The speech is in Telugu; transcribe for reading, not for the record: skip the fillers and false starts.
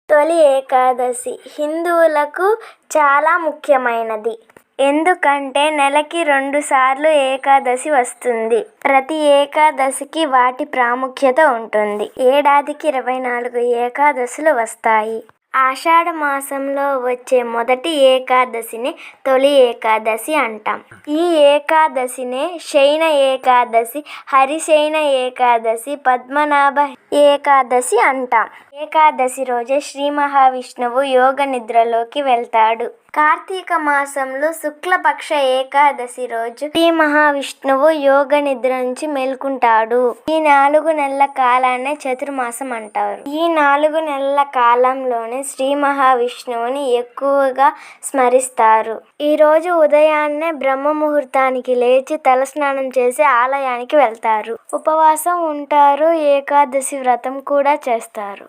తొలి ఏకాదశి హిందువులకు చాలా ముఖ్యమైనది. ఎందుకంటే నెలకి 2 సార్లు ఏకాదశి వస్తుంది. ప్రతి ఏకాదశికి వాటి ప్రాముఖ్యత ఉంటుంది. ఏడాదికి 24 ఏకాదశులు వస్తాయి. ఆషాఢ మాసంలో వచ్చే మొదటి ఏకాదశిని తొలి ఏకాదశి అంటాం. ఈ ఏకాదశినే శయన ఏకాదశి, హరిశయన ఏకాదశి, పద్మనాభ ఏకాదశి అంటాం. ఏకాదశి రోజే శ్రీ మహావిష్ణువు యోగ నిద్రలోకి వెళ్తాడు. కార్తీక మాసంలో శుక్లపక్ష ఏకాదశి రోజు శ్రీ మహావిష్ణువు యోగ నిద్ర నుంచి మేల్కుంటాడు. ఈ 4 నెలల కాలాన్నే చతుర్మాసం అంటారు. ఈ 4 నెలల కాలంలోనే శ్రీ మహావిష్ణువుని ఎక్కువగా స్మరిస్తారు. ఈ రోజు ఉదయాన్నే బ్రహ్మ ముహూర్తానికి లేచి తలస్నానం చేసి ఆలయానికి వెళ్తారు. ఉపవాసం ఉంటారు. ఏకాదశి వ్రతం కూడా చేస్తారు.